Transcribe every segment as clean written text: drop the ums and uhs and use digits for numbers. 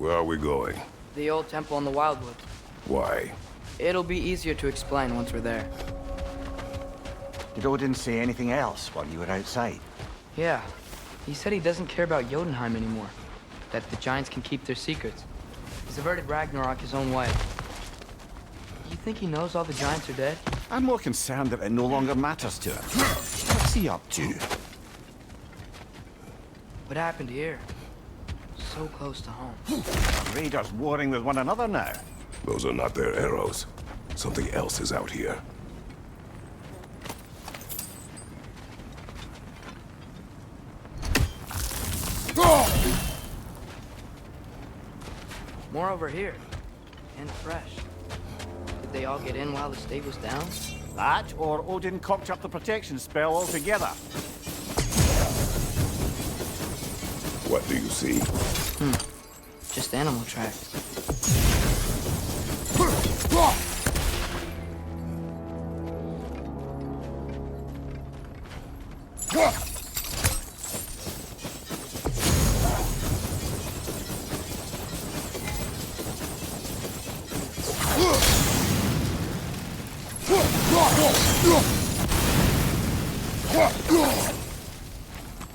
Where are we going? The old temple in the Wildwoods. Why? It'll be easier to explain once we're there. Did Odin say anything else while you were outside? Yeah. He said he doesn't care about Jotunheim anymore. That the giants can keep their secrets. He's averted Ragnarok his own way. You think he knows all the giants are dead? I'm more concerned that it no longer matters to him. What's he up to? What happened here? So close to home. Raiders warring with one another now. Those are not their arrows. Something else is out here. More over here. And fresh. Did they all get in while the state was down? That, or Odin cocked up the protection spell altogether. What do you see? Just animal tracks.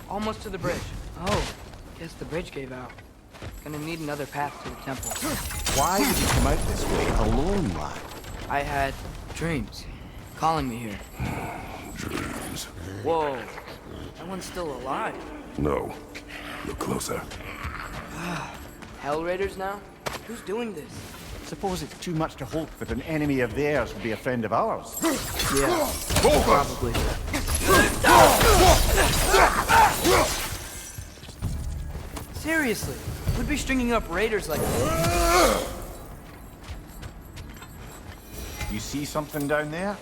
Almost to the bridge. Oh, guess the bridge gave out. Gonna need another path to the temple. Why did you come out this way alone, lad? I had dreams calling me here. Dreams. Whoa, that one's still alive. No. Look closer. Hell Raiders now? Who's doing this? Suppose it's too much to hope that an enemy of theirs would be a friend of ours. Yeah, probably. Seriously, who'd be stringing up raiders like this? You see something down there?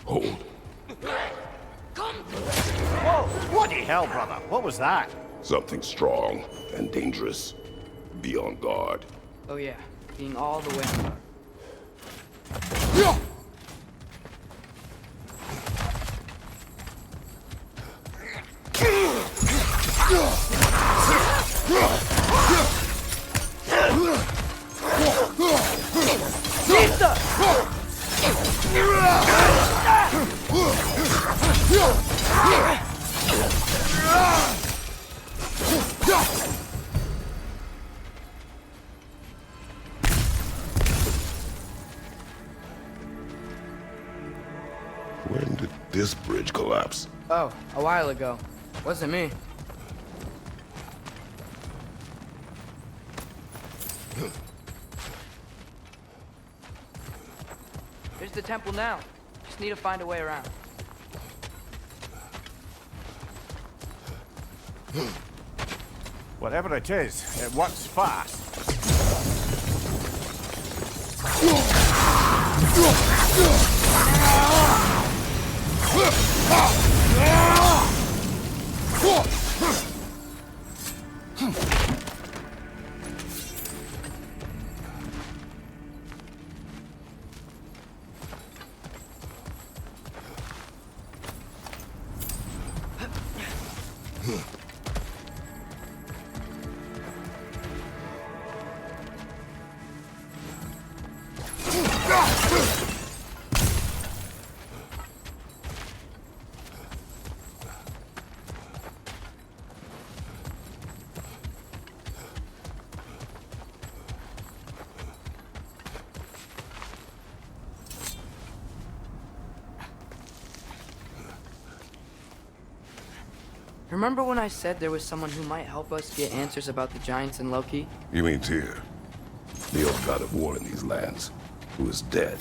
Hold. Whoa! Bloody hell, brother! What was that? Something strong and dangerous. Be on guard. Oh yeah, being all the way on guard. When did this bridge collapse? Oh, a while ago. Wasn't me. There's the temple now. Just need to find a way around. Whatever it is, it works fast. Remember when I said there was someone who might help us get answers about the giants and Loki? You mean Tyr? The old god of war in these lands, who is dead.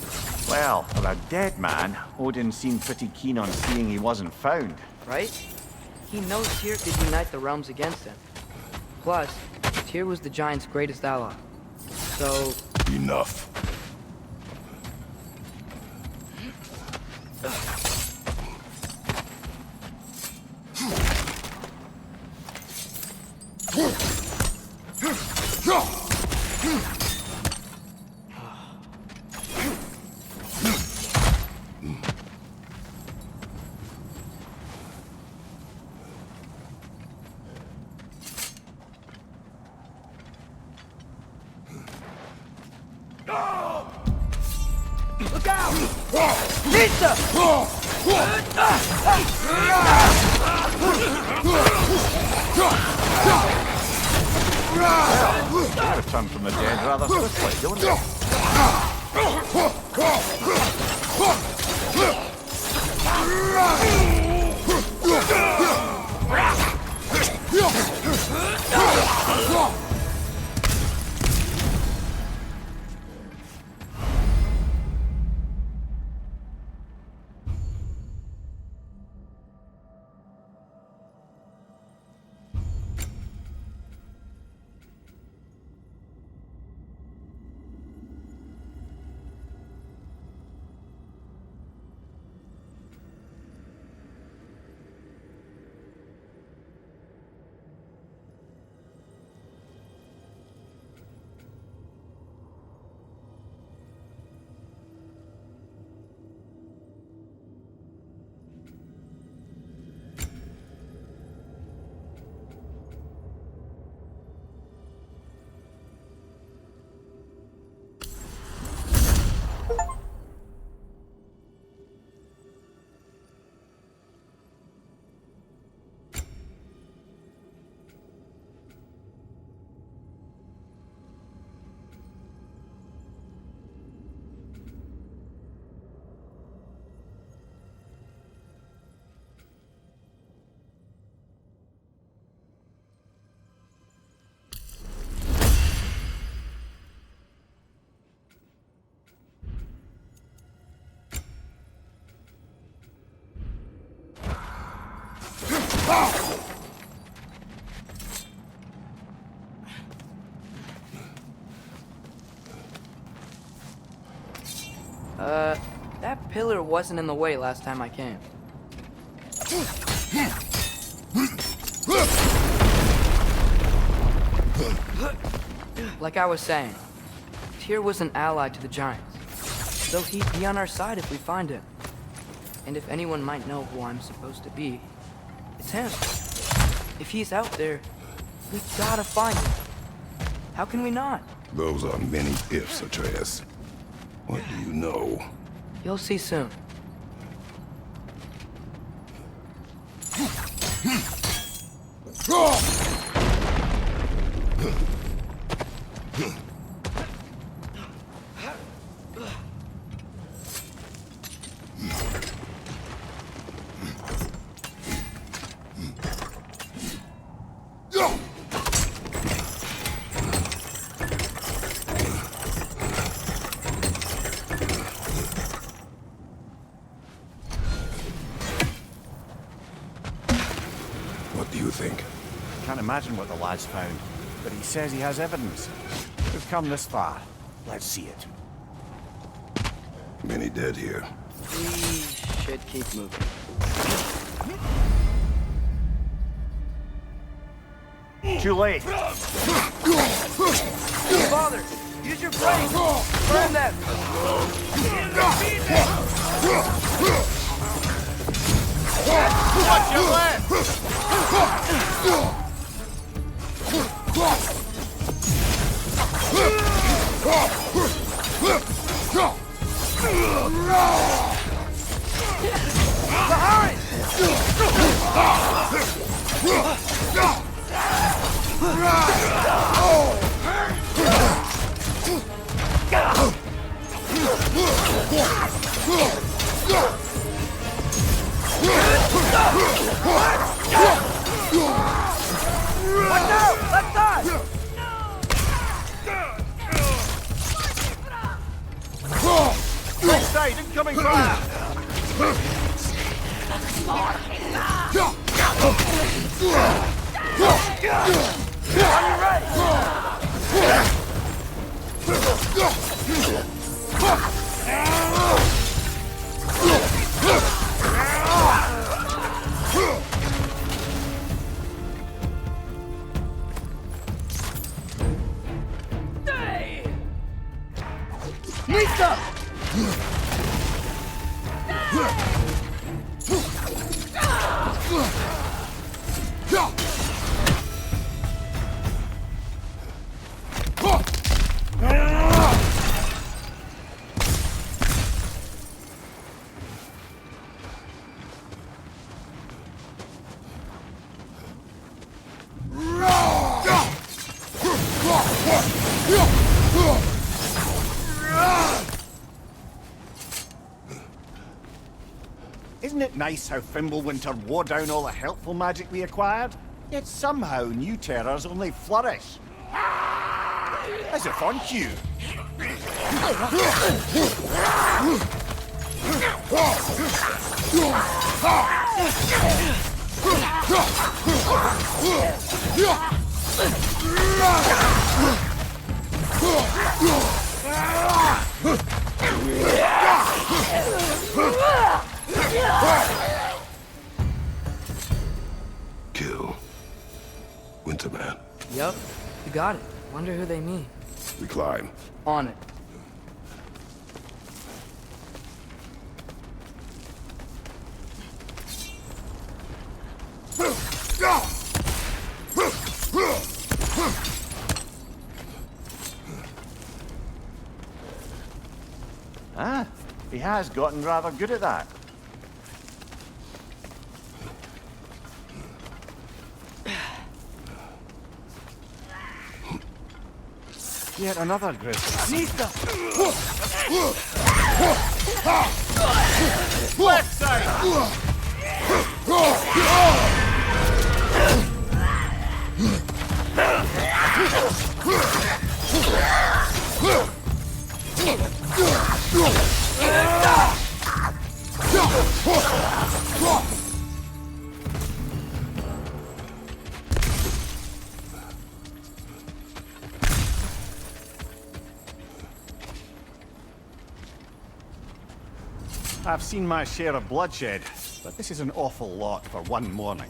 Well, for a dead man, Odin seemed pretty keen on seeing he wasn't found. Right? He knows Tyr could unite the realms against him. Plus, Tyr was the Giants' greatest ally. So, Enough. look out! Pizza! They return from the dead rather swiftly, don't they? That pillar wasn't in the way last time I came. Like I was saying, Tyr was an ally to the Giants, so he'd be on our side if we find him. And if anyone might know who I'm supposed to be, it's him. If he's out there, we gotta find him. How can we not? Those are many ifs, Atreus. What do you know? You'll see soon. What do you think? Can't imagine what the lad's found, but he says he has evidence. We've come this far. Let's see it. Many dead here. We should keep moving. Too late. Father, use your brain! Burn them! Watch your left! Behind! Watch out! Left side! Right side, incoming fire! Isn't it nice how Fimbulwinter wore down all the helpful magic we acquired? Yet somehow new terrors only flourish. As if on cue. Kill. Winterman. Yup, you got it. Wonder who they mean. We climb. On it. Ah, he has gotten rather good at that. Yet another grizzly. Nista! Left side! I've seen my share of bloodshed, but this is an awful lot for one morning.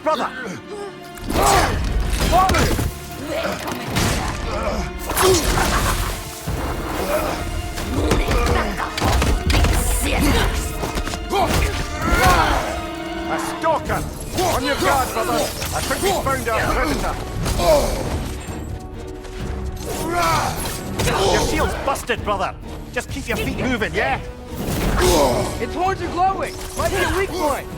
Brother! A stalker! On your guard, brother! I think we found our predator! Your shield's busted, brother! Just keep your feet moving, yeah? Its horns are glowing! Might be a weak point!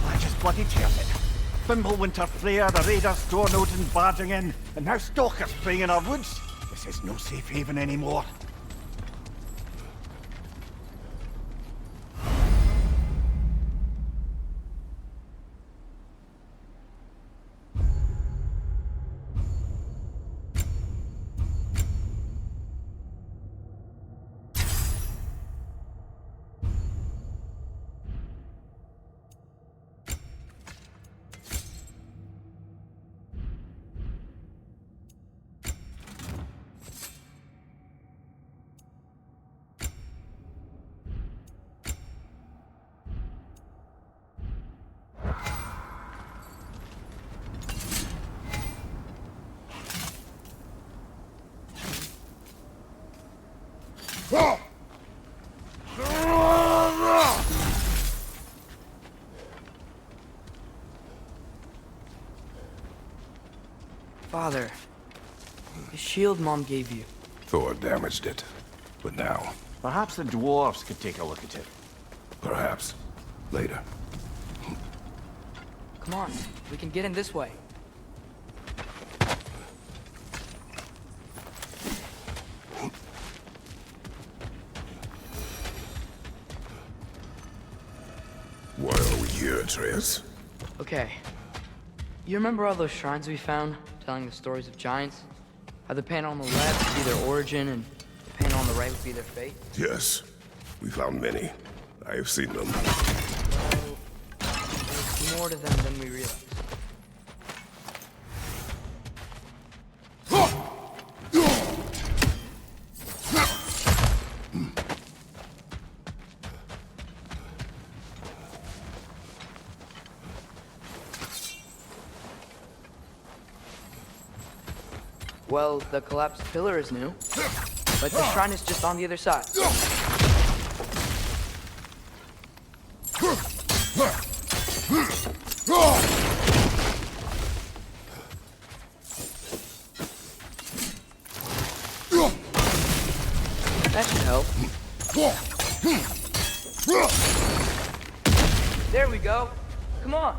I just bloody tears it. Fimbulwinter Freya, the raiders, Stornodin barging in, and now stalkers preying in our woods. The This is no safe haven anymore. Father, the shield Mom gave you. Thor damaged it. But now, Perhaps the dwarves could take a look at it. perhaps, later. Come on, we can get in this way. Why are we here, Atreus? Okay. You remember all those shrines we found, telling the stories of giants? How the panel on the left would be their origin, and the panel on the right would be their fate? Yes, we found many. I have seen them. There's more to them than we realize. Well, the collapsed pillar is new, but the shrine is just on the other side. That should help. There we go. Come on.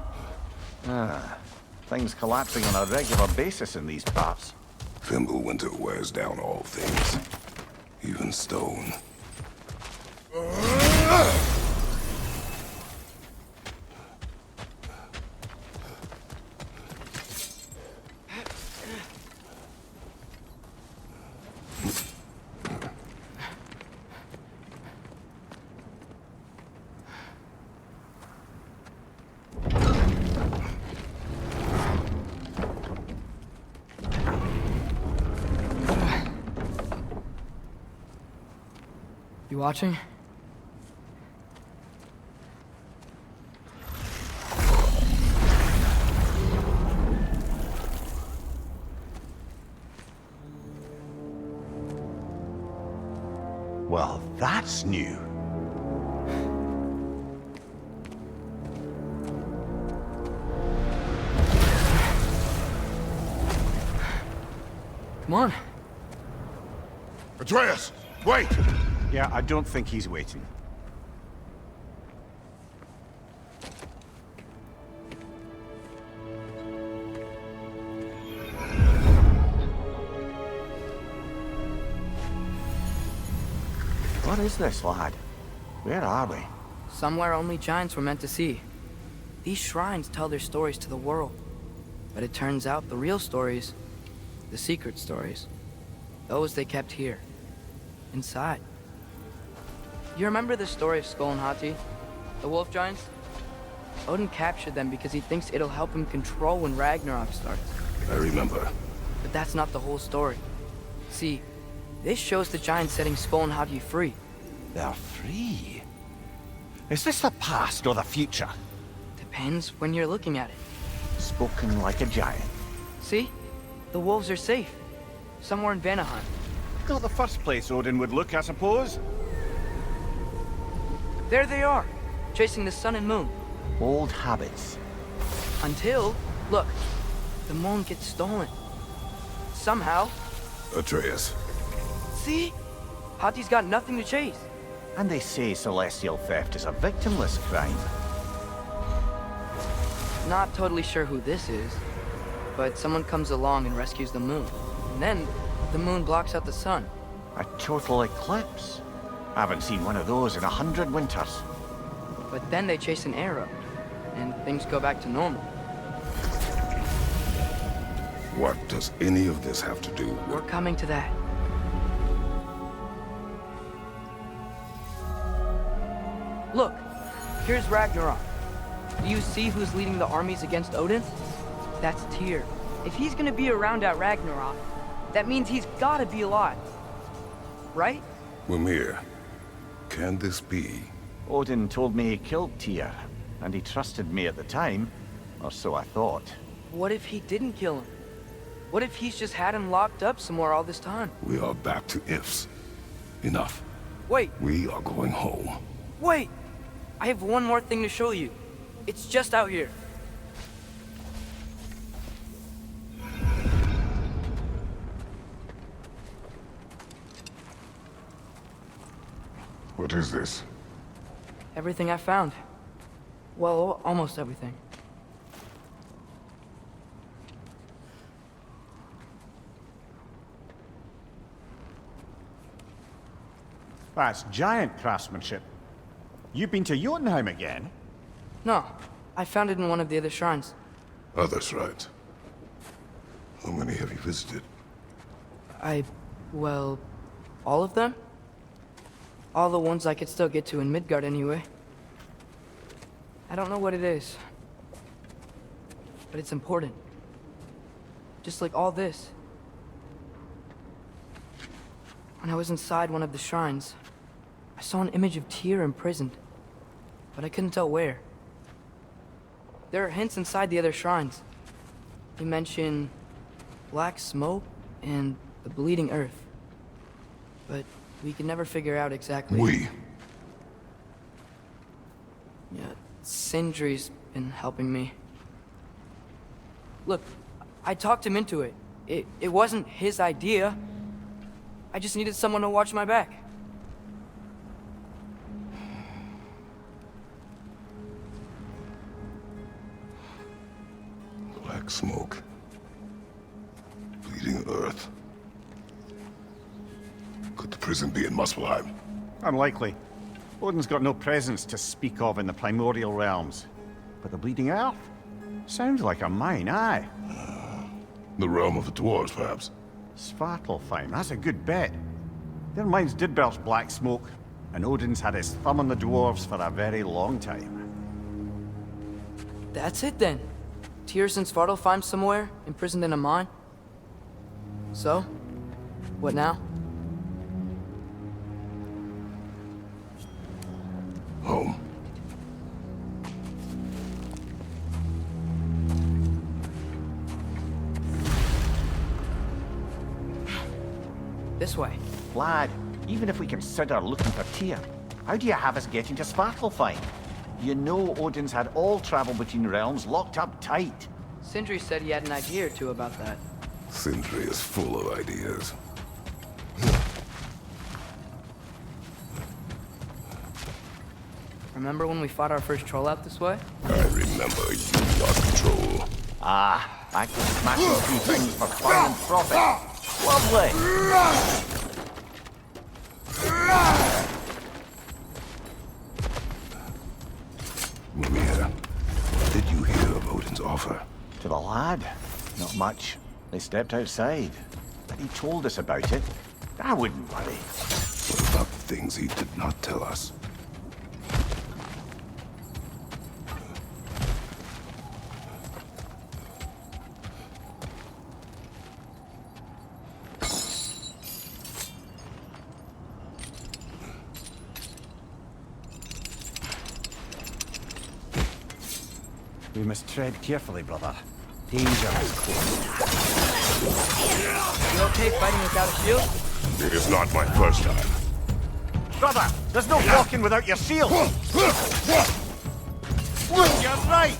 Things collapsing on a regular basis in these parts. Fimbulwinter wears down all things, even stone. You watching? Well, that's new. Come on. Atreus, wait! Yeah, I don't think he's waiting. What is this, lad? Where are we? Somewhere only giants were meant to see. These shrines tell their stories to the world. But it turns out the real stories, the secret stories, those they kept here, inside. You remember the story of Skull and Hati, the wolf giants? Odin captured them because he thinks it'll help him control when Ragnarok starts. I remember. But that's not the whole story. See, this shows the giants setting Skull and Hati free. They're free. Is this the past or the future? Depends when you're looking at it. Spoken like a giant. See? The wolves are safe. Somewhere in Vanaheim. Not the first place Odin would look, I suppose. There they are, chasing the sun and moon. Old habits. Until, look, the moon gets stolen. Somehow. Atreus. See? Hati's got nothing to chase. And they say celestial theft is a victimless crime. Not totally sure who this is, but someone comes along and rescues the moon. And then The moon blocks out the sun. A total eclipse. I haven't seen one of those in 100 winters. But then they chase an arrow, and things go back to normal. What does any of this have to do We're with... coming to that. Look, here's Ragnarok. Do you see who's leading the armies against Odin? That's Tyr. If he's gonna be around at Ragnarok, that means he's gotta be alive. Right? Mimir, can this be? Odin told me he killed Tyr, and he trusted me at the time, or so I thought. What if he didn't kill him? What if he's just had him locked up somewhere all this time? We are back to ifs. Enough. Wait, We are going home. wait! I have one more thing to show you. It's just out here. What is this? Everything I found. Well, almost everything. That's giant craftsmanship. You've been to Jotunheim again? No, I found it in one of the other shrines. Other shrines. How many have you visited? Well, all of them? All the ones I could still get to in Midgard anyway. I don't know what it is, but it's important. Just like all this. When I was inside one of the shrines, I saw an image of Tyr imprisoned, but I couldn't tell where. There are hints inside the other shrines. They mention black smoke and the bleeding earth, but we could never figure out exactly. Yeah, Sindri's been helping me. Look, I talked him into it. It wasn't his idea. I just needed someone to watch my back. Black smoke. Bleeding earth. Could the prison be in Muspelheim? Unlikely. Odin's got no presence to speak of in the primordial realms. But the Bleeding Earth? Sounds like a mine, aye. The realm of the dwarves, perhaps? Svartalfheim, that's a good bet. Their mines did belch black smoke, and Odin's had his thumb on the dwarves for a very long time. That's it then. Tyr's in Svartalfheim somewhere, imprisoned in a mine. So, what now? Home. This way. Lad, even if we consider looking for Tyr, how do you have us getting to Svartalfheim? You know Odin's had all travel between realms locked up tight. Sindri said he had an idea or two about that. Sindri is full of ideas. Remember when we fought our first troll out this way? I remember you lost control. Ah, back to smashing through things for fun and profit. Lovely! Mimir, what did you hear of Odin's offer? To the lad? Not much. They stepped outside. But he told us about it. I wouldn't worry. What about the things he did not tell us? We must tread carefully, brother. Danger is close. You okay fighting without a shield? It is not my first time. Brother, there's no walking without your shield! You're right!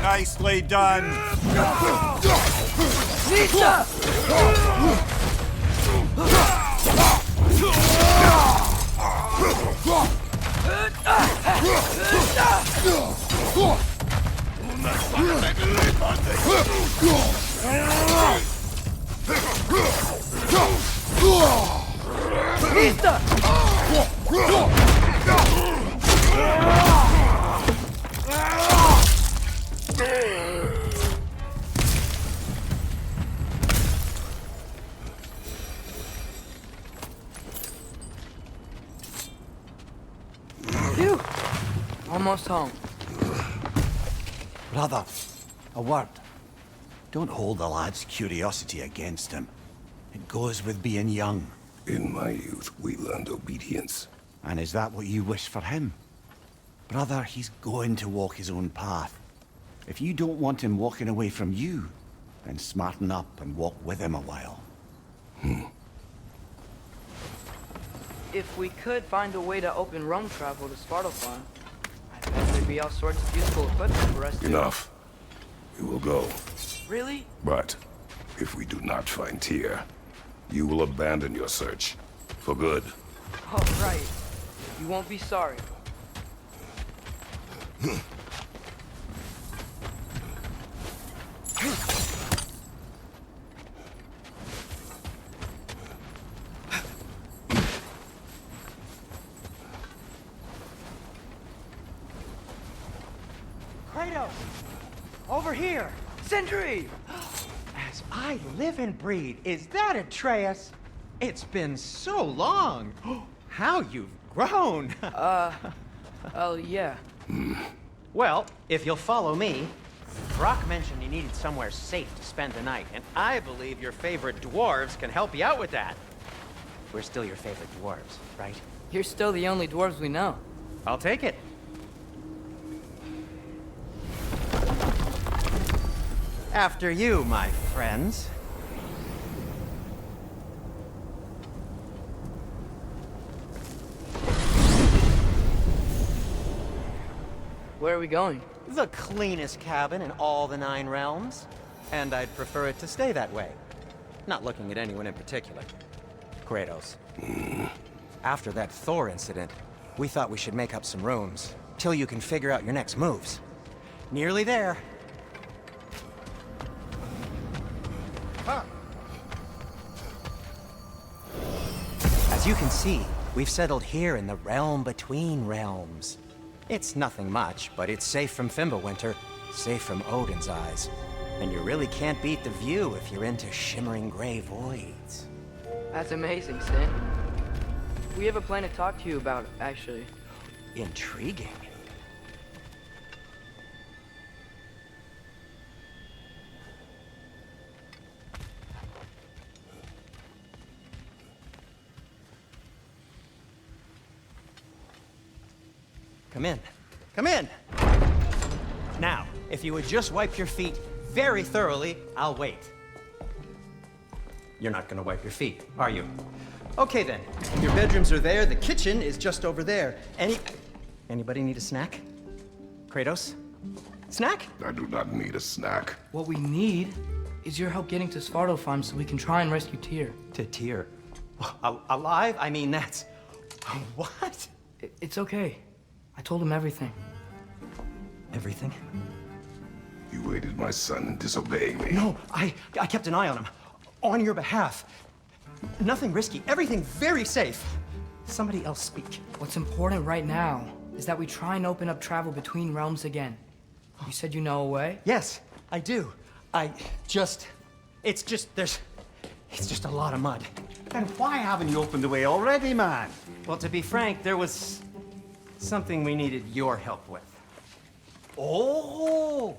Nicely done! Nita! Lista! Phew! Almost home. Brother, a word. Don't hold the lad's curiosity against him. It goes with being young. In my youth, we learned obedience. And is that what you wish for him? Brother, he's going to walk his own path. If you don't want him walking away from you, then smarten up and walk with him a while. If we could find a way to open Rome travel to Svartalfheim, I bet there'd be all sorts of useful equipment for us to... Enough. We will go. Really? But if we do not find Tyr, you will abandon your search. For good. Oh, right. You won't be sorry. Kratos! Over here! Sentry! As I live and breathe, is that Atreus? It's been so long! How you've grown! Oh, yeah. Well, if you'll follow me, Brock mentioned you needed somewhere safe to spend the night, and I believe your favorite dwarves can help you out with that. We're still your favorite dwarves, right? You're still the only dwarves we know. I'll take it. After you, my friends. Where are we going? The cleanest cabin in all the 9 realms. And I'd prefer it to stay that way. Not looking at anyone in particular. Kratos. After that Thor incident, we thought we should make up some rooms, till you can figure out your next moves. Nearly there. As you can see, we've settled here in the realm between realms. It's nothing much, but it's safe from Fimbulwinter, safe from Odin's eyes. And you really can't beat the view if you're into shimmering gray voids. That's amazing, Sin. We have a plan to talk to you about, actually. Intriguing. Come in. Come in! Now, if you would just wipe your feet very thoroughly, I'll wait. You're not gonna wipe your feet, are you? Okay then. Your bedrooms are there, the kitchen is just over there. Anybody need a snack? Kratos? Snack? I do not need a snack. What we need is your help getting to Svartalfheim so we can try and rescue Tyr. To Tyr. Alive? I mean, that's... What? It's okay. I told him everything. Everything? You aided my son in disobeying me. No, I kept an eye on him. On your behalf. Nothing risky. Everything very safe. Somebody else speak. What's important right now is that we try and open up travel between realms again. You said you know a way? Yes, I do. It's just a lot of mud. And why haven't you opened the way already, man? Well, to be frank, there was something we needed your help with. Oh!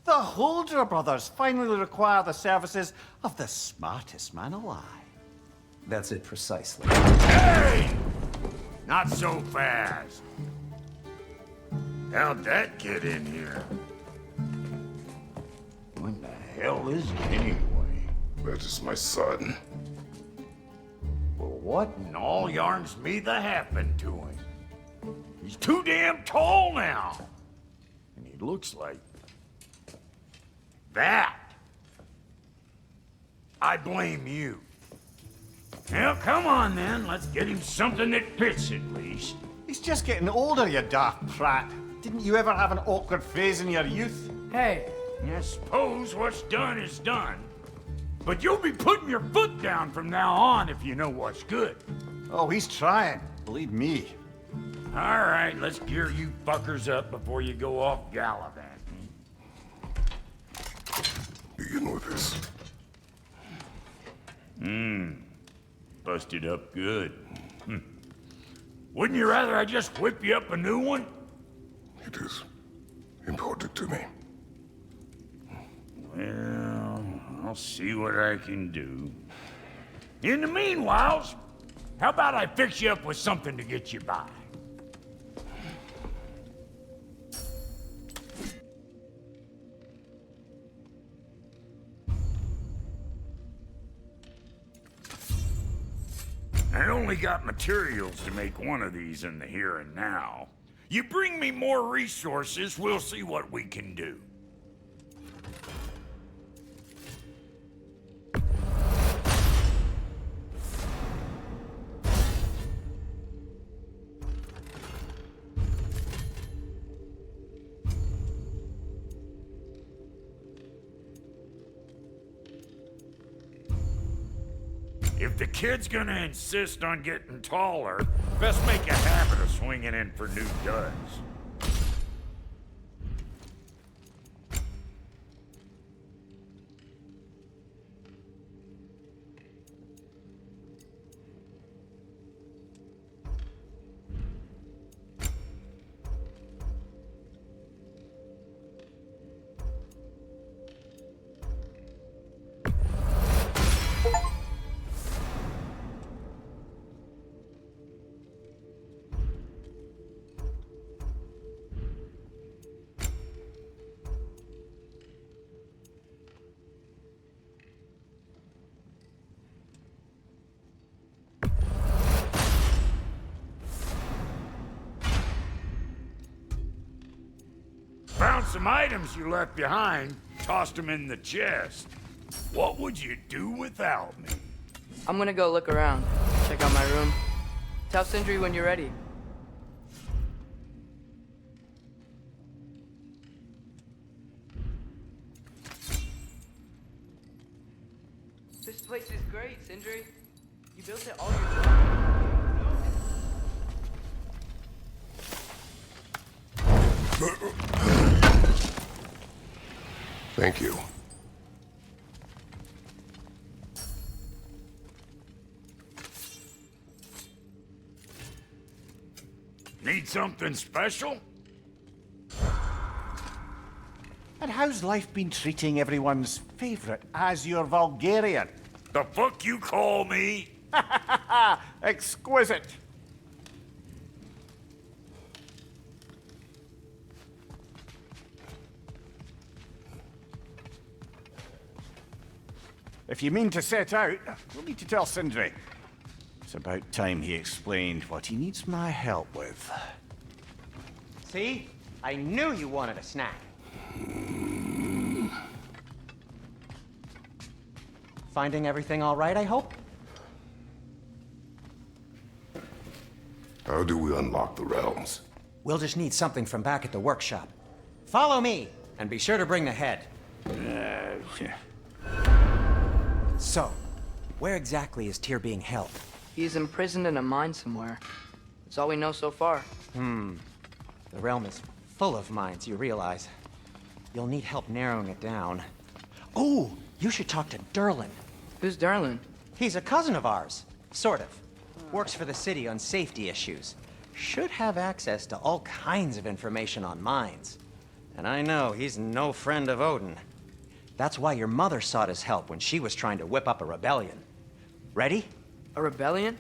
The Holder brothers finally require the services of the smartest man alive. That's it precisely. Hey! Not so fast. How'd that get in here? What the hell is he anyway? That is my son. Well, what in all yarns me that happened to him? He's too damn tall now. And he looks like... that. I blame you. Well, come on then. Let's get him something that fits at least. He's just getting older, you daft prat. Didn't you ever have an awkward phase in your youth? Hey, I suppose what's done is done. But you'll be putting your foot down from now on if you know what's good. Oh, he's trying. Believe me. All right, let's gear you fuckers up before you go off gallivanting. Begin with this. Busted up good. Wouldn't you rather I just whip you up a new one? It is important to me. Well, I'll see what I can do. In the meanwhile, how about I fix you up with something to get you by? I only got materials to make one of these in the here and now. You bring me more resources, we'll see what we can do. If the kid's gonna insist on getting taller, best make a habit of swinging in for new duds. Found some items you left behind, tossed them in the chest. What would you do without me? I'm gonna go look around, check out my room. Tell Sindri when you're ready. This place is great, Sindri. You built it all yourself. Thank you. Need something special? And how's life been treating everyone's favorite Azure Vulgarian? The fuck you call me? Exquisite. If you mean to set out, we'll need to tell Sindri. It's about time he explained what he needs my help with. See? I knew you wanted a snack. Finding everything all right, I hope? How do we unlock the realms? We'll just need something from back at the workshop. Follow me, and be sure to bring the head. So, where exactly is Tyr being held? He's imprisoned in a mine somewhere. That's all we know so far. The realm is full of mines, you realize. You'll need help narrowing it down. Oh, you should talk to Derlin. Who's Darlin? He's a cousin of ours, sort of. Works for the city on safety issues. Should have access to all kinds of information on mines. And I know he's no friend of Odin. That's why your mother sought his help when she was trying to whip up a rebellion. Ready? A rebellion?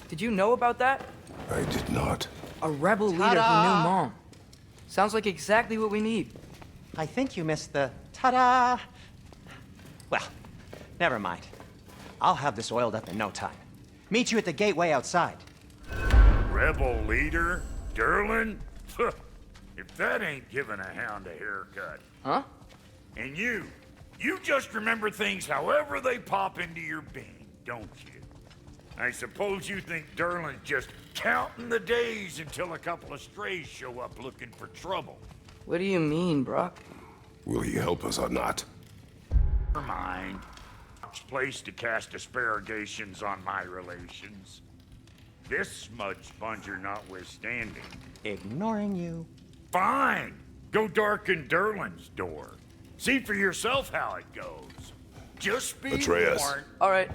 Did you know about that? I did not. A rebel leader who knew Mom. Sounds like exactly what we need. I think you missed the ta-da. Well, never mind. I'll have this oiled up in no time. Meet you at the gateway outside. Rebel leader? Derlin? If that ain't giving a hound a haircut. Huh? And you just remember things however they pop into your being, don't you? I suppose you think Derlin's just counting the days until a couple of strays show up looking for trouble. What do you mean, Brock? Will he help us or not? Never mind. Doc's place to cast asparagations on my relations. This smudge sponger notwithstanding. Ignoring you. Fine! Go darken Derlin's door. See for yourself how it goes. Just be Atreus. warned. All right.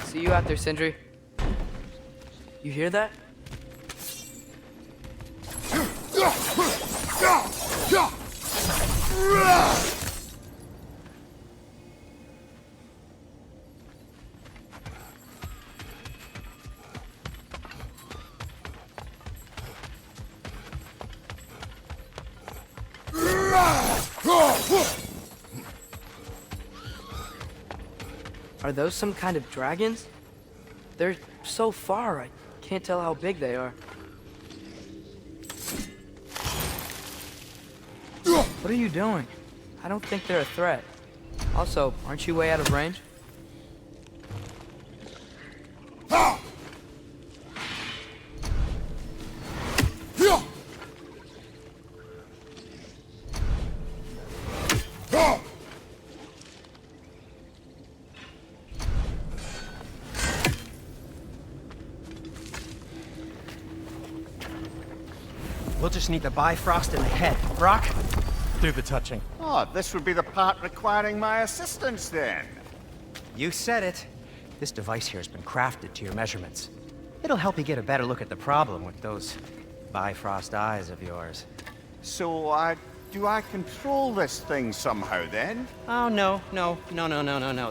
See you out there, Sindri. You hear that? Are those some kind of dragons? They're so far, I can't tell how big they are. What are you doing? I don't think they're a threat. Also, aren't you way out of range? We'll just need the Bifrost in the head. Brock, do the touching. Oh, this would be the part requiring my assistance then. You said it. This device here has been crafted to your measurements. It'll help you get a better look at the problem with those Bifrost eyes of yours. So, do I control this thing somehow then? Oh, no.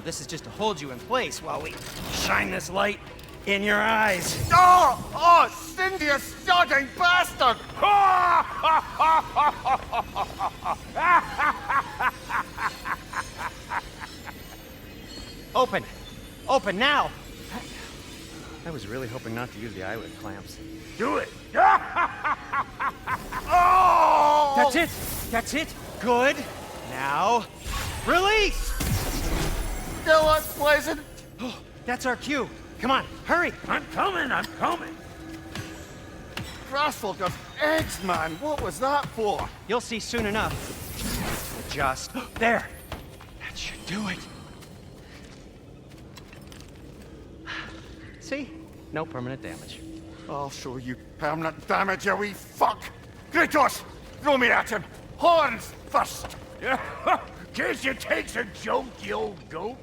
This is just to hold you in place while we shine this light in your eyes. Oh, Cindy, you sodding bastard! Open! Open now! I was really hoping not to use the eyelid clamps. Do it! Oh! That's it! That's it! Good! Now, release! Still unpleasant. Oh, that's our cue. Come on, hurry! I'm coming! Crossful of eggs, man. What was that for? You'll see soon enough. Just there. That should do it. See? No permanent damage. I'll show you permanent damage, you wee fuck. Kratos, throw me at him. Horns first. Guess it takes a joke, you old goat.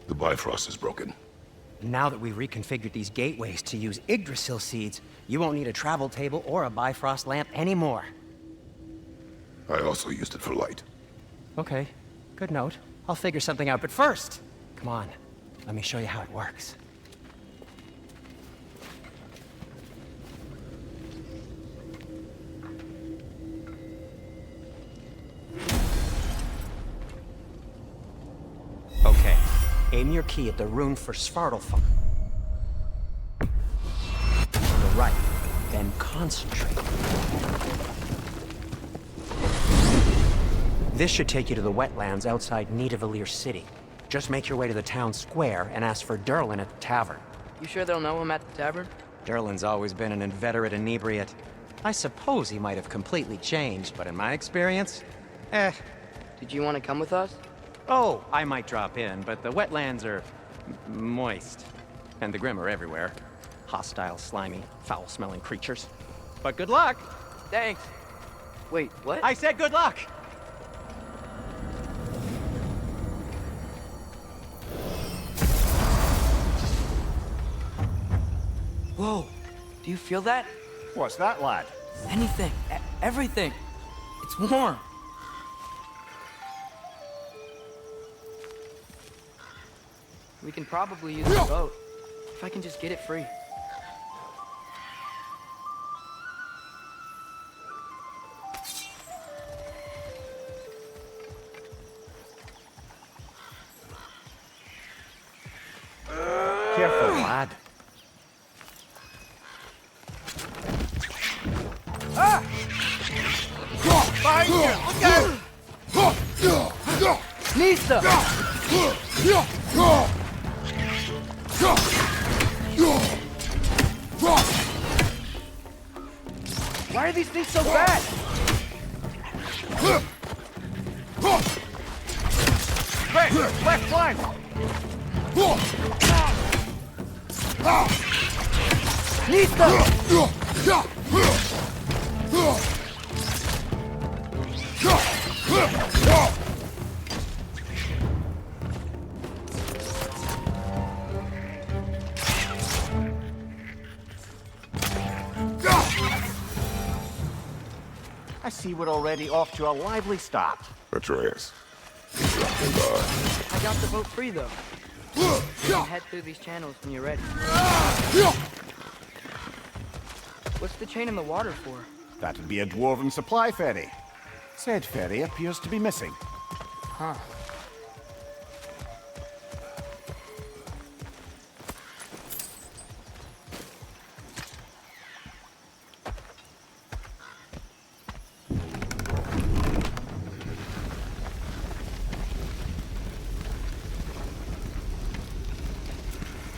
The Bifrost is broken. Now that we've reconfigured these gateways to use Yggdrasil seeds, you won't need a travel table or a Bifrost lamp anymore. I also used it for light. Okay, good note. I'll figure something out, but first, come on, let me show you how it works. Okay, aim your key at the rune for Svartalfheim. On the right, then concentrate. This should take you to the wetlands outside Nidavellir City. Just make your way to the town square and ask for Derlin at the tavern. You sure they'll know him at the tavern? Derlin's always been an inveterate inebriate. I suppose he might have completely changed, but in my experience, Did you want to come with us? Oh, I might drop in, but the wetlands are moist. And the Grim are everywhere. Hostile, slimy, foul-smelling creatures. But good luck! Thanks. Wait, what? I said good luck! Whoa, do you feel that? What's that, lad? Anything, everything. It's warm. We can probably use the boat, if I can just get it free. Careful, lad. Behind you! Look out! Nista! Why are these things so bad? Red, left flank! I see we're already off to a lively start. Atreus, he's dropping by. I got the boat free, though. You can head through these channels when you're ready. What's the chain in the water for? That'd be a dwarven supply ferry. Said ferry appears to be missing. Huh.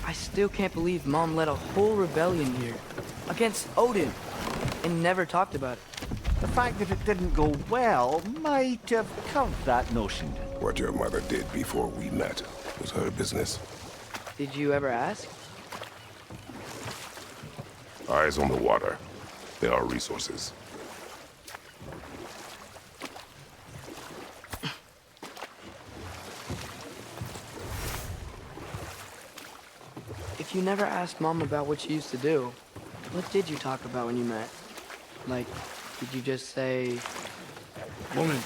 I still can't believe Mom led a whole rebellion here against Odin and never talked about it. The fact that it didn't go well might have curved that notion. What your mother did before we met was her business. Did you ever ask? Eyes on the water. There are resources. If you never asked Mom about what she used to do, what did you talk about when you met? Like, did you just say, "Woman,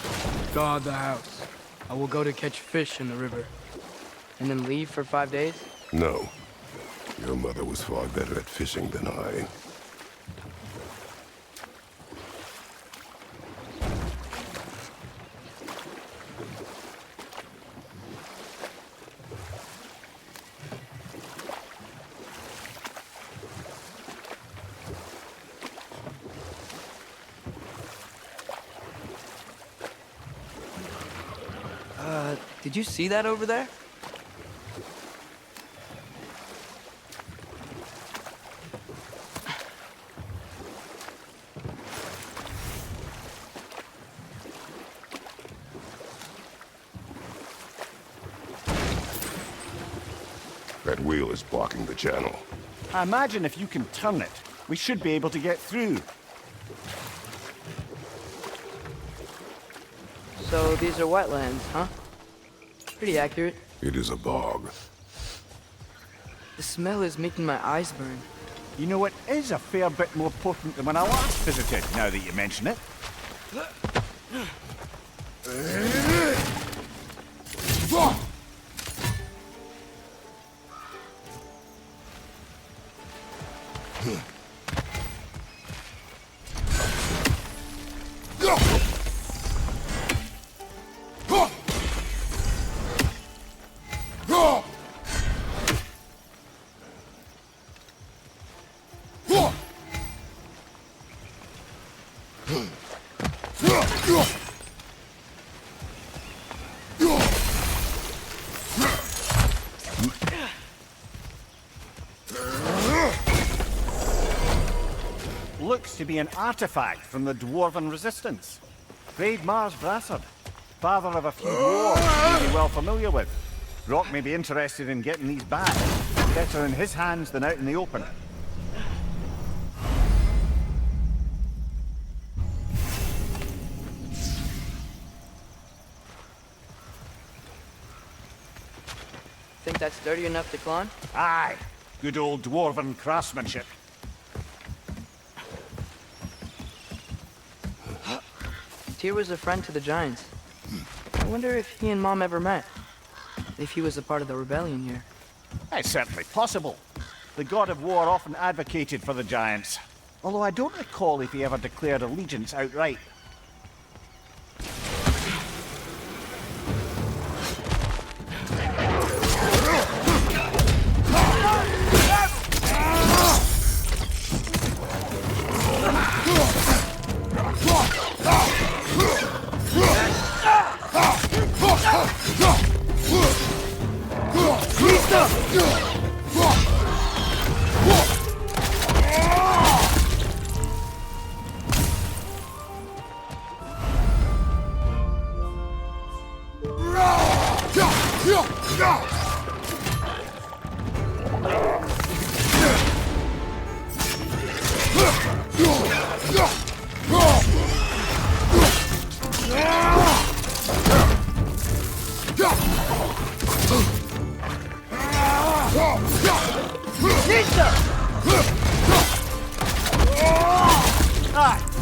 guard the house. I will go to catch fish in the river," and then leave for 5 days? No. Your mother was far better at fishing than I. Did you see that over there? That wheel is blocking the channel. I imagine if you can turn it, we should be able to get through. So these are wetlands, huh? Pretty accurate. It is a bog. The smell is making my eyes burn. You know, it is a fair bit more potent than when I last visited, now that you mention it. Looks to be an artifact from the Dwarven Resistance. Great Mars Brassard, father of a few dwarves you'll be well familiar with. Rock may be interested in getting these back. Better in his hands than out in the open. Think that's sturdy enough to climb? Aye, good old Dwarven craftsmanship. Tyr was a friend to the Giants. I wonder if he and Mom ever met. If he was a part of the rebellion here. It's certainly possible. The god of war often advocated for the Giants. Although I don't recall if he ever declared allegiance outright.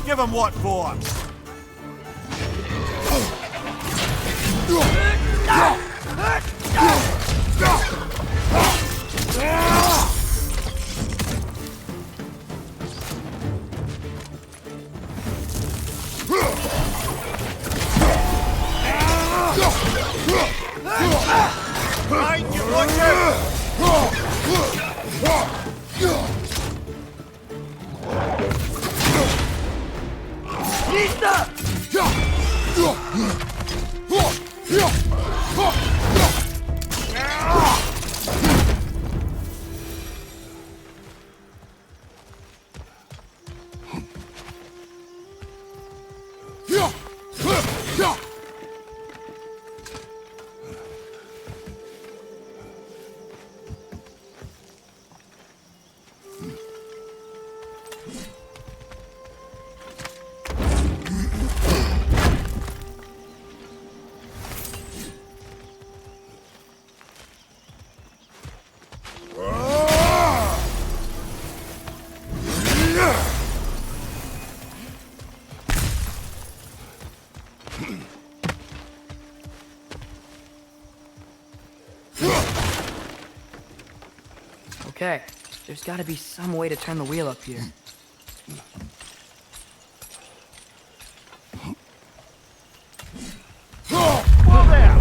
Give him what for? Mind you, watch out! Okay, there's gotta be some way to turn the wheel up here. Whoa there!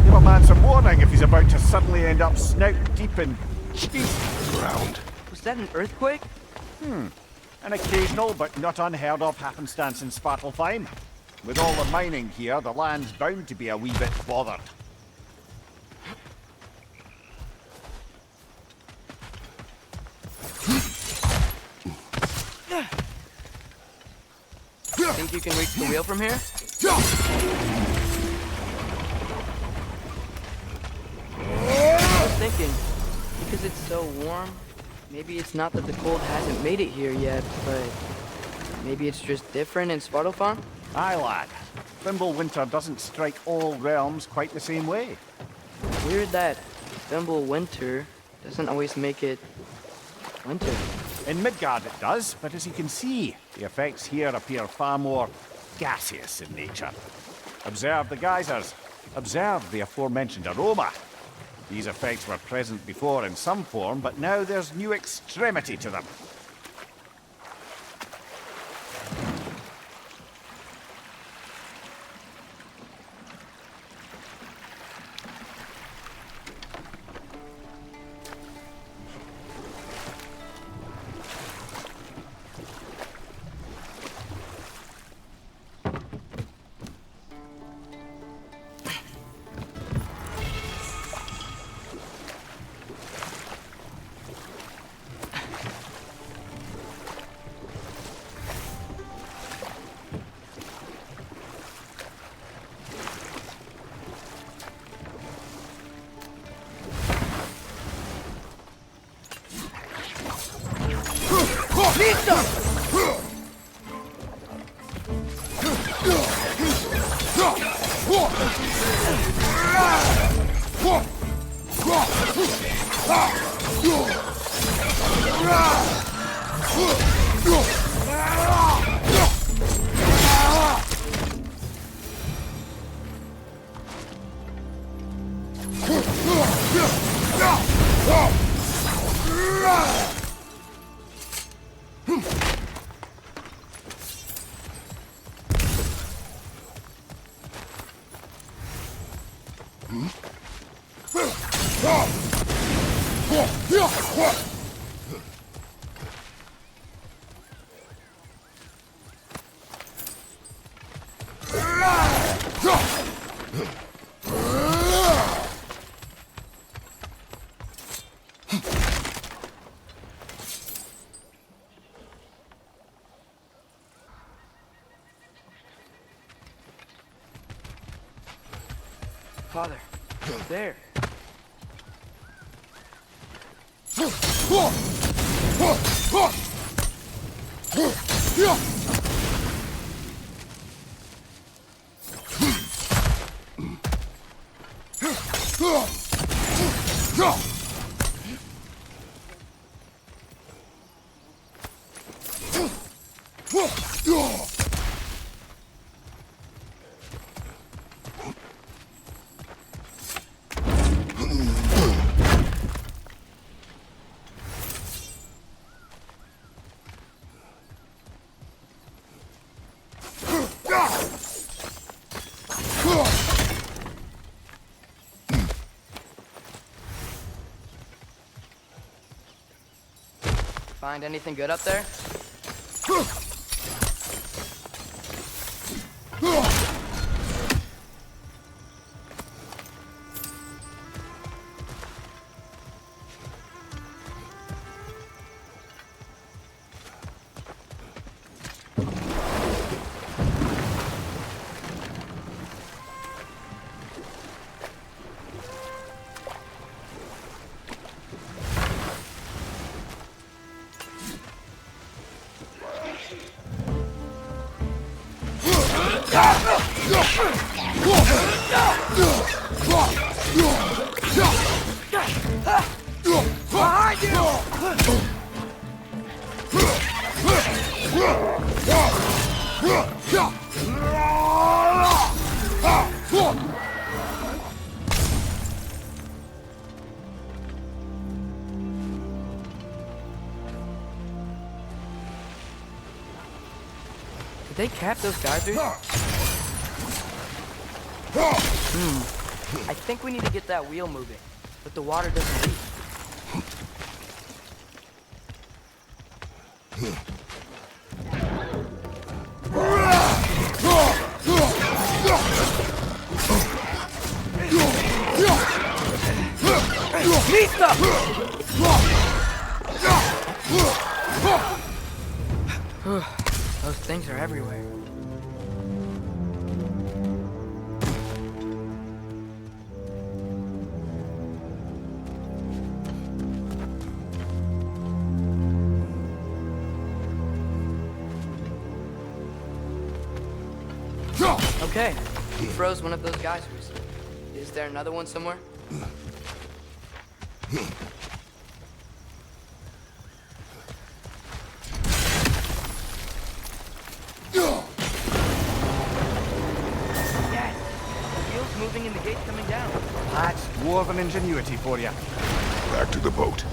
Give a man some warning if he's about to suddenly end up snout deep in cheese. Ground. Was that an earthquake? An occasional but not unheard of happenstance in Svartalfheim. With all the mining here, the land's bound to be a wee bit bothered. Think you can reach the wheel from here? I was thinking, because it's so warm, maybe it's not that the cold hasn't made it here yet, but maybe it's just different in Svartalfheim? Aye, lad. Thimble winter doesn't strike all realms quite the same way. Weird that Thimble winter doesn't always make it winter. In Midgard it does, but as you can see, the effects here appear far more gaseous in nature. Observe the geysers. Observe the aforementioned aroma. These effects were present before in some form, but now there's new extremity to them. Father, there. Find anything good up there? Behind you! Did they cap those geysers? I think we need to get that wheel moving, but the water doesn't leak. Those things are everywhere. Okay, we froze one of those geysers. Is there another one somewhere? Dad, the wheel's moving and the gate's coming down. That's dwarven ingenuity for you. Back to the boat.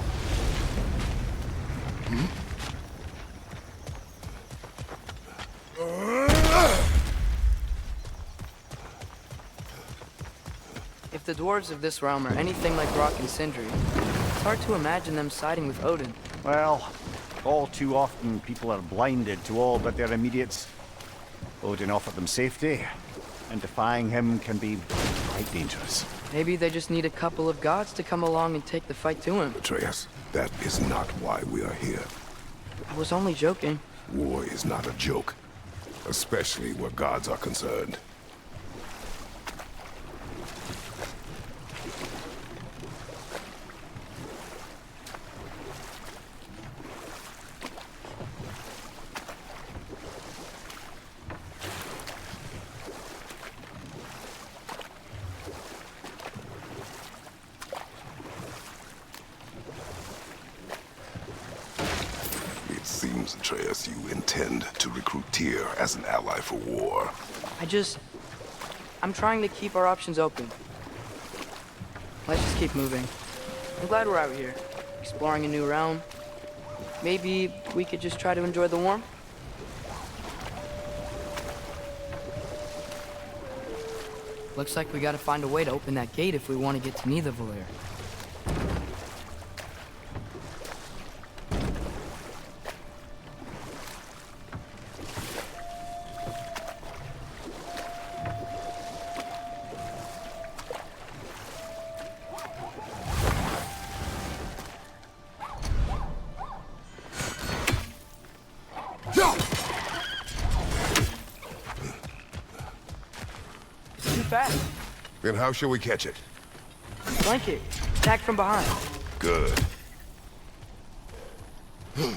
If the dwarves of this realm are anything like Rock and Sindri, it's hard to imagine them siding with Odin. Well, all too often people are blinded to all but their immediates. Odin offered them safety, and defying him can be quite dangerous. Maybe they just need a couple of gods to come along and take the fight to him. Atreus, that is not why we are here. I was only joking. War is not a joke, especially where gods are concerned. It seems, Atreus, you intend to recruit Tyr as an ally for war. I'm trying to keep our options open. Let's just keep moving. I'm glad we're out here, exploring a new realm. Maybe we could just try to enjoy the warmth? Looks like we gotta find a way to open that gate if we want to get to Nidavellir. Too fast. Then how shall we catch it? Flank it. Attack from behind. Good. You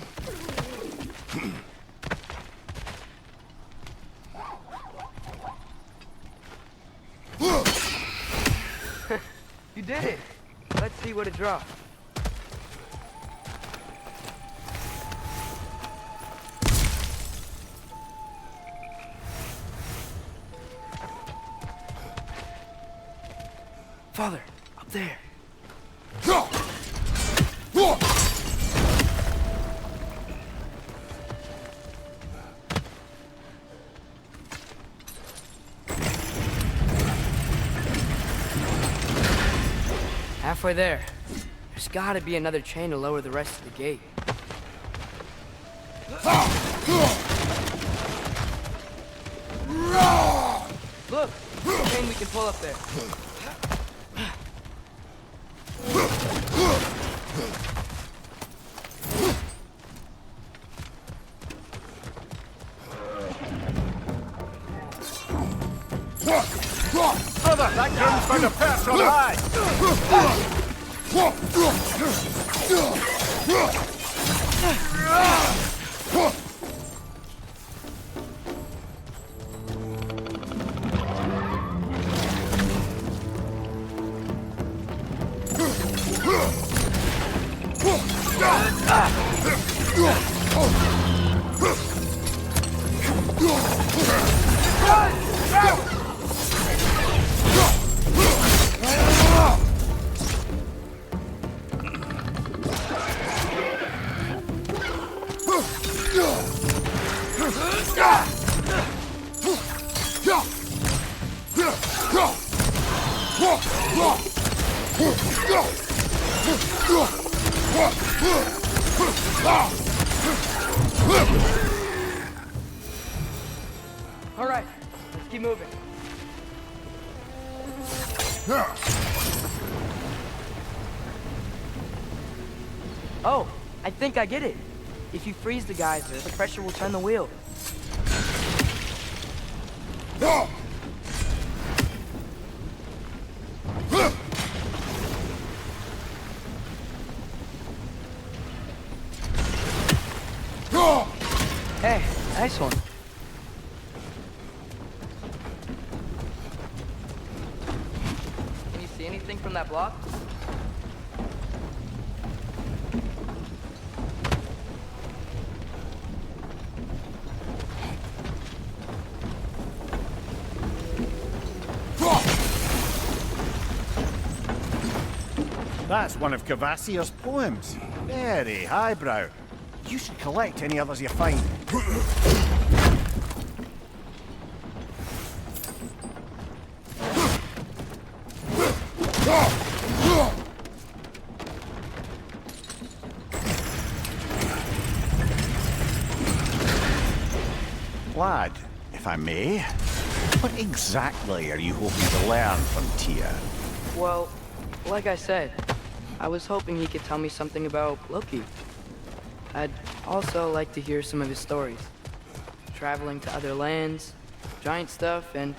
did it! Let's see what it dropped. Father, up there. Halfway there. There's gotta be another chain to lower the rest of the gate. Look! There's a chain we can pull up there. Brother, that gun's found a perch on high! All right, let's keep moving. Oh, I think I get it. If you freeze the geyser, the pressure will turn the wheel. Hey, nice one. Can you see anything from that block? That's one of Cavassia's poems. Very highbrow. You should collect any others you find. Lad, if I may, what exactly are you hoping to learn from Tyr? Well, like I said, I was hoping he could tell me something about Loki. I'd also like to hear some of his stories. Traveling to other lands, giant stuff, and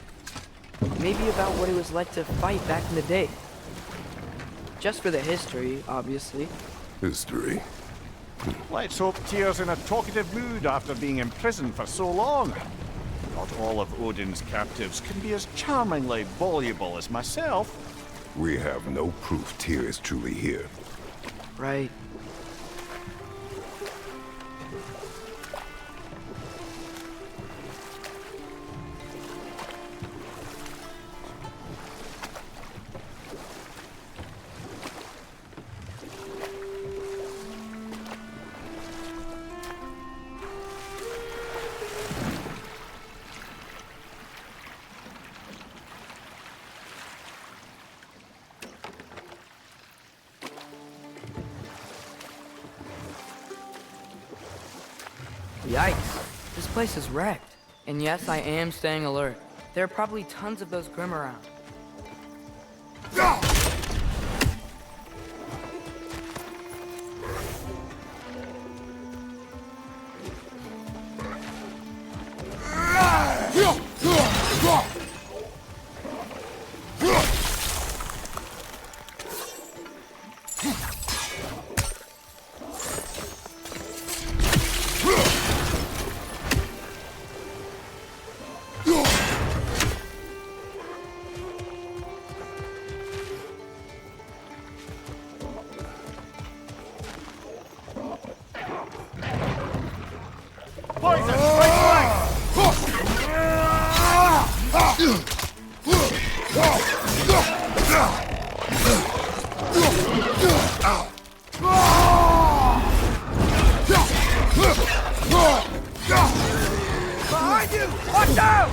maybe about what it was like to fight back in the day. Just for the history, obviously. History. Let's hope Tyr's in a talkative mood after being imprisoned for so long. Not all of Odin's captives can be as charmingly voluble as myself. We have no proof Tyr is truly here. Right. Yikes. This place is wrecked. And yes, I am staying alert. There are probably tons of those Grim around. Behind you! Watch out!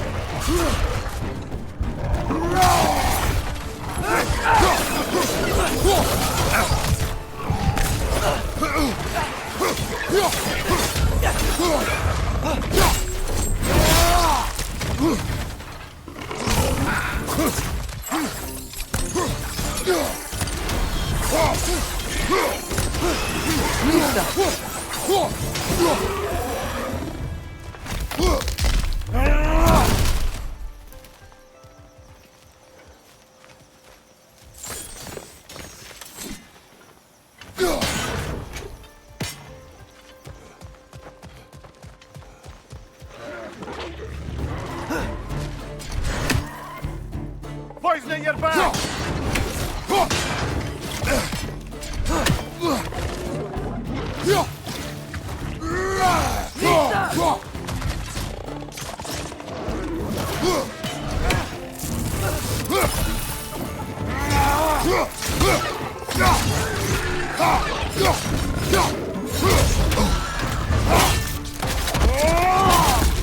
Poison at your back!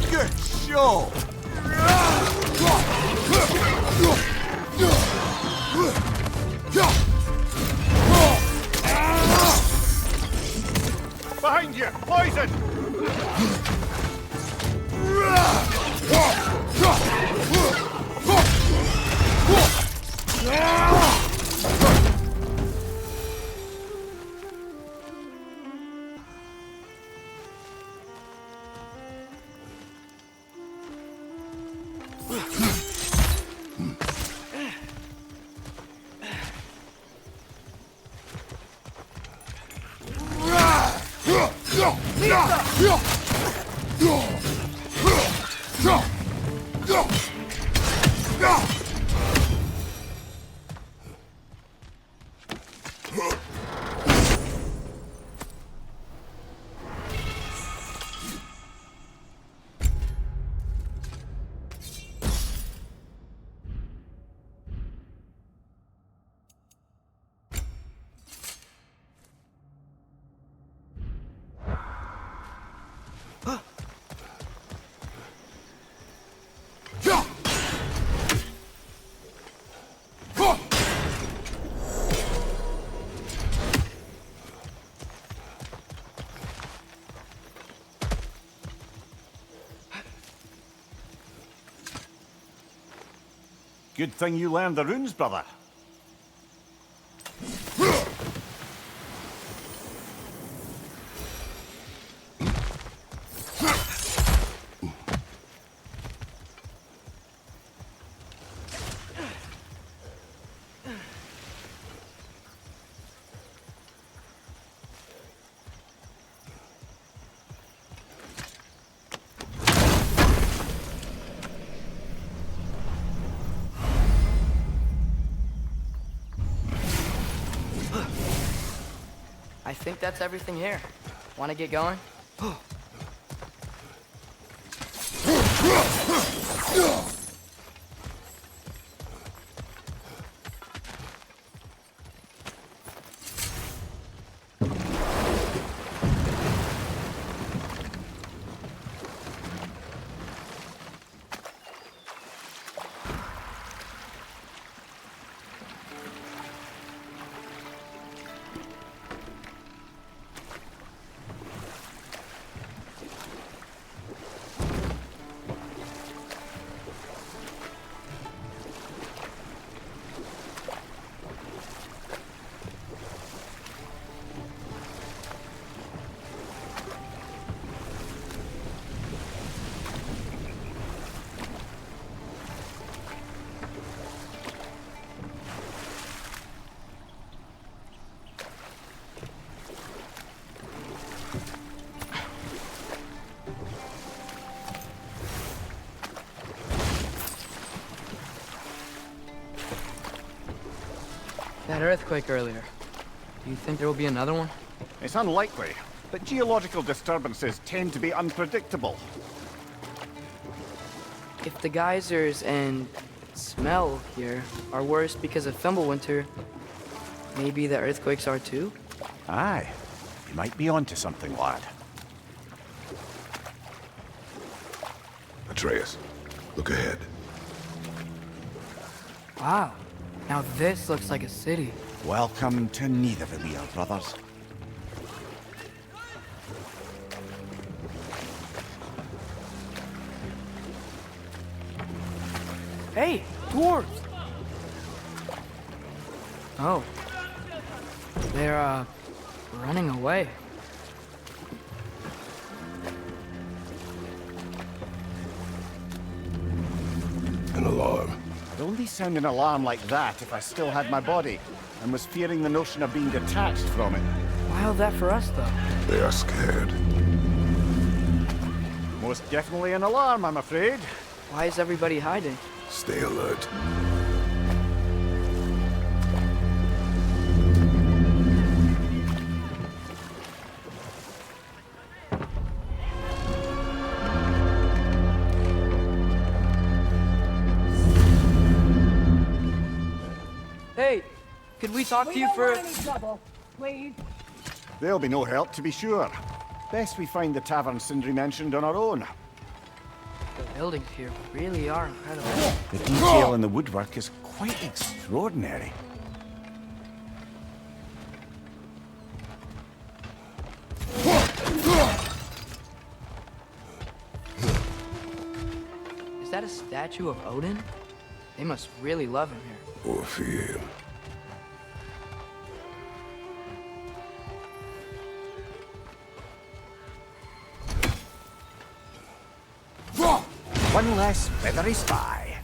Good show! Behind you! Poison! Good thing you learned the runes, brother. I think that's everything here. Want to get going? That earthquake earlier. Do you think there will be another one? It's unlikely, but geological disturbances tend to be unpredictable. If the geysers and smell here are worse because of Fimbulwinter, maybe the earthquakes are too? Aye. You might be onto something, lad. Atreus, look ahead. Wow. Now this looks like a city. Welcome to Nidavellir, brothers. Hey, dwarves! Oh. They're, running away. An alarm. I'd only sound an alarm like that if I still had my body, and was fearing the notion of being detached from it. Wild that for us, though. They are scared. Most definitely an alarm, I'm afraid. Why is everybody hiding? Stay alert. Hey, could we talk to you for... Please. There'll be no help, to be sure. Best we find the tavern Sindri mentioned on our own. The buildings here really are incredible. The detail in the woodwork is quite extraordinary. Is that a statue of Odin? They must really love him here. Or fear him. One less feathery spy.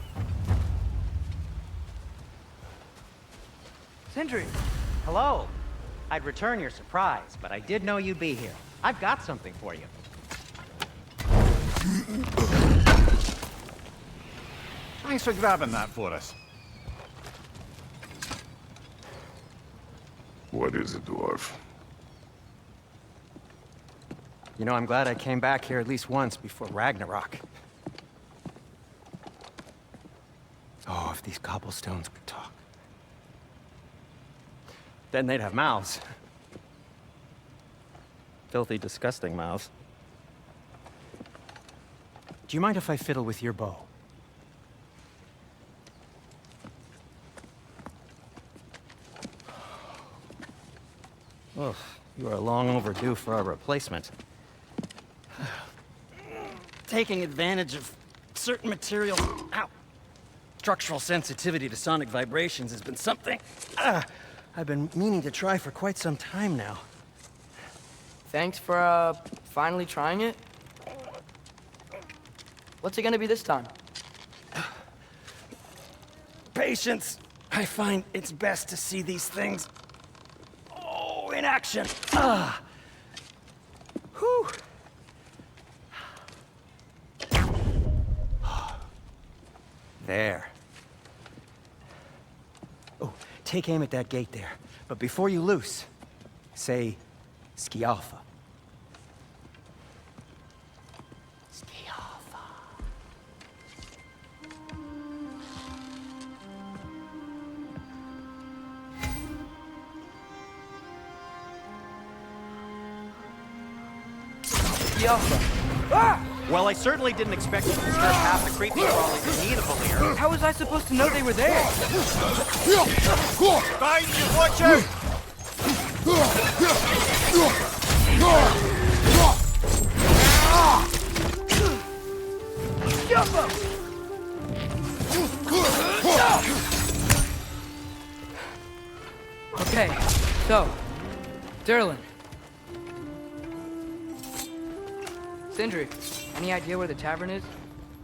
Sindri! Hello. I'd return your surprise, but I did know you'd be here. I've got something for you. Thanks for grabbing that for us. What is it, dwarf? You know, I'm glad I came back here at least once before Ragnarok. Oh, if these cobblestones could talk. Then they'd have mouths. Filthy, disgusting mouths. Do you mind if I fiddle with your bow? Oh, you are long overdue for a replacement. Taking advantage of certain material... Ow! Structural sensitivity to sonic vibrations has been something I've been meaning to try for quite some time now. Thanks for, finally trying it. What's it gonna be this time? Patience. I find it's best to see these things... Oh, in action. Whew. There. Oh, take aim at that gate there. But before you loose, say, Skialfa. Skialfa. Skialfa. Ah! Well, I certainly didn't expect you to disturb half the creepy crawlies in Nidavellir. How was I supposed to know they were there? Behind you, watch out! Okay, so, Derlin. Sindri, any idea where the tavern is?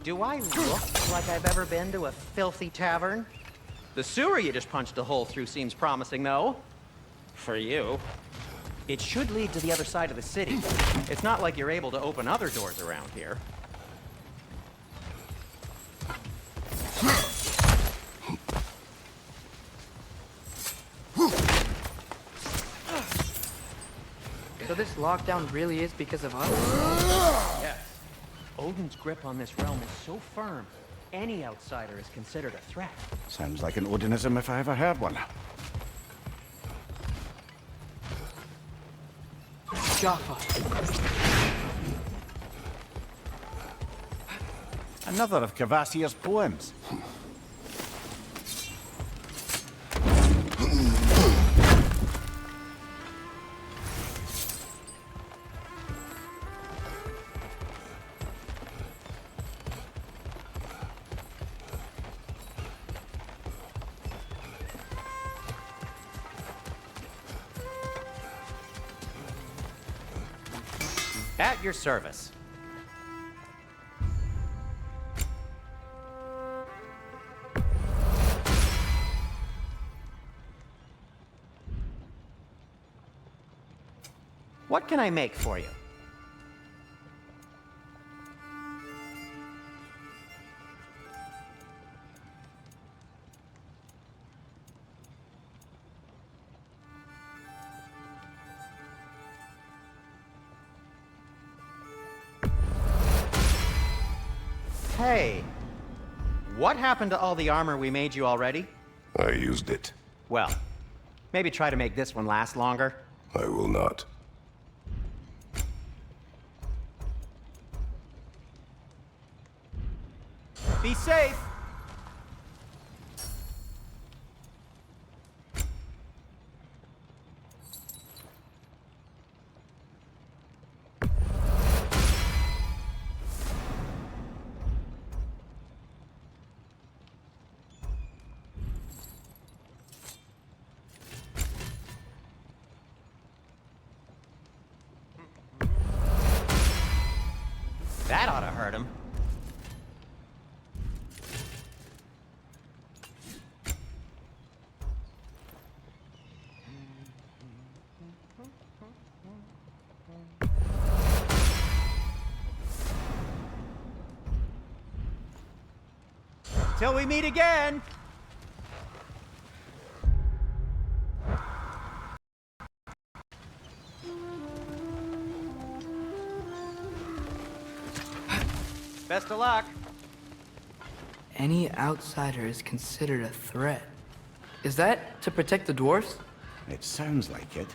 Do I look like I've ever been to a filthy tavern? The sewer you just punched a hole through seems promising, though. For you. It should lead to the other side of the city. It's not like you're able to open other doors around here. So this lockdown really is because of us? Yes. Odin's grip on this realm is so firm, Any outsider is considered a threat. Sounds like an Odinism if I ever heard one. Jaffa. Another of Cavassier's poems. At your service. What can I make for you? Hey, what happened to all the armor we made you already? I used it. Well, maybe try to make this one last longer. I will not. Be safe! That ought to hurt him. Till we meet again! Best of luck. Any outsider is considered a threat. Is that to protect the dwarfs? It sounds like it.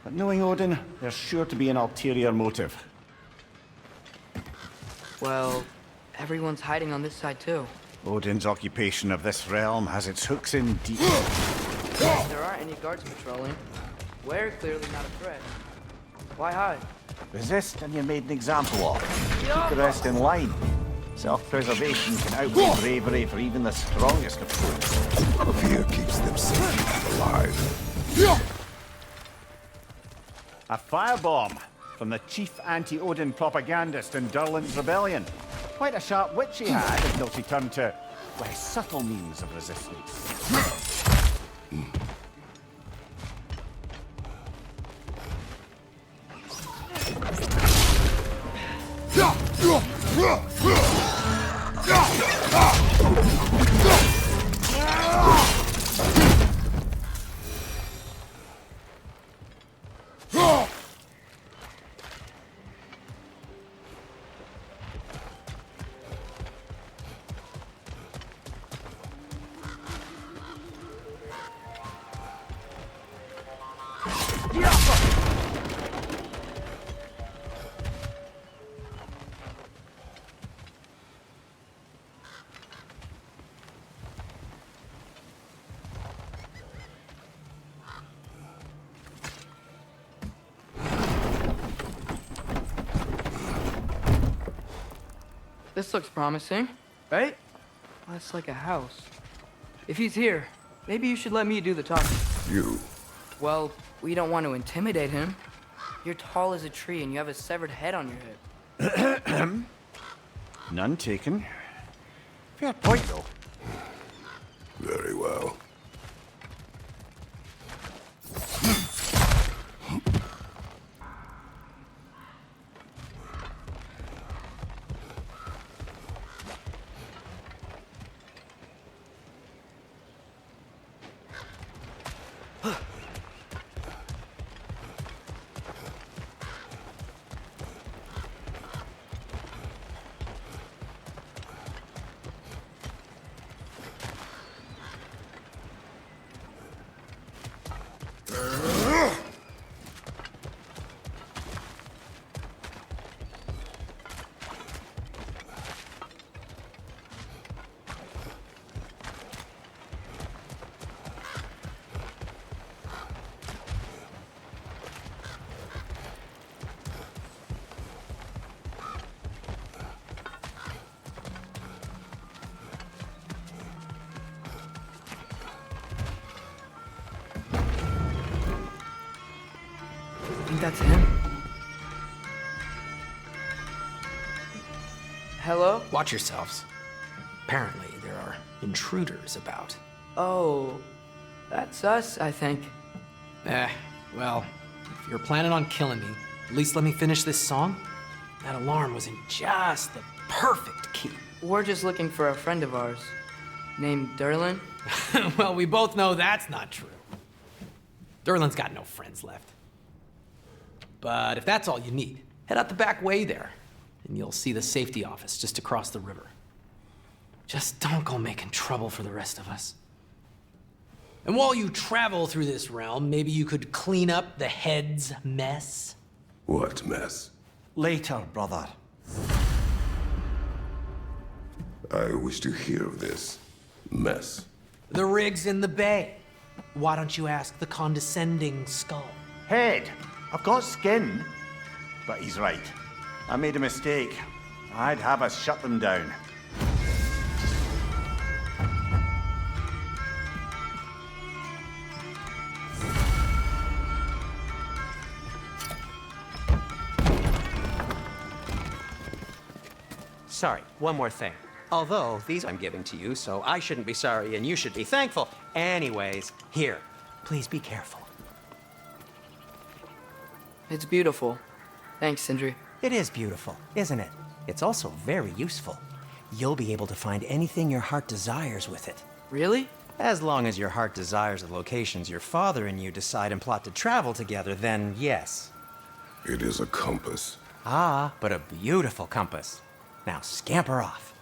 But knowing Odin, there's sure to be an ulterior motive. Well, everyone's hiding on this side too. Odin's occupation of this realm has its hooks in deep. If there aren't any guards patrolling, we're clearly not a threat. Why hide? Resist and you're made an example of. Keep the rest in line. Self-preservation can outweigh bravery for even the strongest of foes. Fear keeps them safe and alive. A firebomb from the chief anti-Odin propagandist in Durland's rebellion. Quite a sharp wit she had until she turned to less subtle means of resistance. This looks promising, right? That's like a house. If he's here, maybe you should let me do the talking. You. Well, we don't want to intimidate him. You're tall as a tree and you have a severed head on your head. None taken. Fair point, though. Very well. think that's him. Hello? Watch yourselves. Apparently, there are intruders about. Oh, that's us, I think. Well, if you're planning on killing me, at least let me finish this song. That alarm was in just the perfect key. We're just looking for a friend of ours, named Derlin. Well, we both know that's not true. Derlin's got no friends left. But if that's all you need, head out the back way there, and you'll see the safety office just across the river. Just don't go making trouble for the rest of us. And while you travel through this realm, maybe you could clean up the head's mess? What mess? Later, brother. I wish to hear of this mess. The rig's in the bay. Why don't you ask the condescending skull? Head, I've got skin. But he's right. I made a mistake. I'd have us shut them down. Sorry, one more thing. Although, these I'm giving to you, so I shouldn't be sorry and you should be thankful. Anyways, here, please be careful. It's beautiful. Thanks, Sindri. It is beautiful, isn't it? It's also very useful. You'll be able to find anything your heart desires with it. Really? As long as your heart desires the locations your father and you decide and plot to travel together, then yes. It is a compass. Ah, but a beautiful compass. Now scamper off.